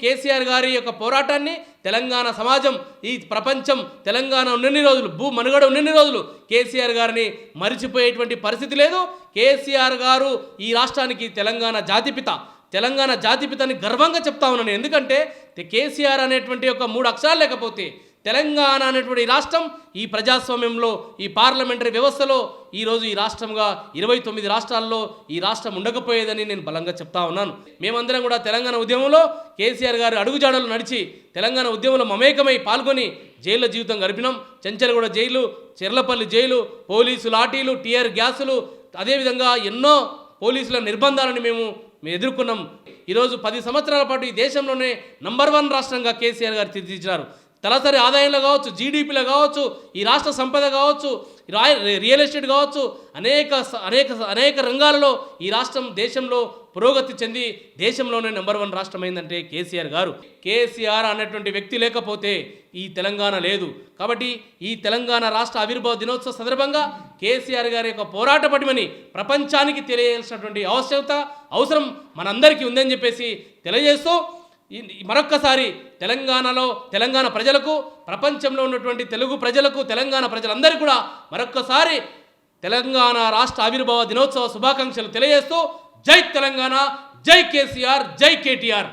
కేసీఆర్ గారి యొక్క పోరాటాన్ని తెలంగాణ సమాజం, ఈ ప్రపంచం తెలంగాణ ఉన్నన్ని రోజులు, మనుగడ ఉన్నన్ని రోజులు కేసీఆర్ గారిని మరిచిపోయేటువంటి పరిస్థితి లేదు. కేసీఆర్ గారు ఈ రాష్ట్రానికి తెలంగాణ జాతిపితని గర్వంగా చెప్తా ఉన్నాను. ఎందుకంటే కేసీఆర్ అనేటువంటి ఒక 3 అక్షరాలు లేకపోతే తెలంగాణ అనేటువంటి రాష్ట్రం ఈ ప్రజాస్వామ్యంలో, ఈ పార్లమెంటరీ వ్యవస్థలో ఈరోజు ఈ రాష్ట్రంగా 29 రాష్ట్రాల్లో ఈ రాష్ట్రం ఉండకపోయేదని నేను బలంగా చెప్తా ఉన్నాను. మేమందరం కూడా తెలంగాణ ఉద్యమంలో కేసీఆర్ గారి అడుగుజాడలు నడిచి తెలంగాణ ఉద్యమంలో మమేకమై పాల్గొని జైల్లో జీవితం గడిపినాం. Chanchalguda jail, Cherlapalli jail, police లాఠీలు, టియర్ గ్యాసులు, అదేవిధంగా ఎన్నో పోలీసుల నిర్బంధాలను మేము ఎదుర్కొన్నాం. ఈరోజు 10 సంవత్సరాల పాటు ఈ దేశంలోనే నంబర్ 1 రాష్ట్రంగా కేసీఆర్ గారు తీర్చిదిద్దారు. తలసరి ఆదాయంలో కావచ్చు, జీడిపిలో కావచ్చు, ఈ రాష్ట్ర సంపద కావచ్చు, రియల్ ఎస్టేట్ కావచ్చు, అనేక రంగాలలో ఈ రాష్ట్రం దేశంలో పురోగతి చెంది దేశంలోనే నంబర్ 1 రాష్ట్రం అయిందంటే కేసీఆర్ గారు. కేసీఆర్ అనేటువంటి వ్యక్తి లేకపోతే ఈ తెలంగాణ లేదు. కాబట్టి ఈ తెలంగాణ రాష్ట్ర ఆవిర్భావ దినోత్సవ సందర్భంగా కేసీఆర్ గారి యొక్క పోరాట పటిమని ప్రపంచానికి తెలియజేయాల్సినటువంటి అవసరం మనందరికీ ఉందని చెప్పేసి తెలియజేస్తూ మరొక్కసారి తెలంగాణ ప్రజలకు, ప్రపంచంలో ఉన్నటువంటి తెలుగు ప్రజలకు, తెలంగాణ ప్రజలందరికీ కూడా మరొక్కసారి తెలంగాణ రాష్ట్ర ఆవిర్భావ దినోత్సవ శుభాకాంక్షలు తెలియజేస్తూ జై తెలంగాణ, జై కేసీఆర్, జై కేటీఆర్.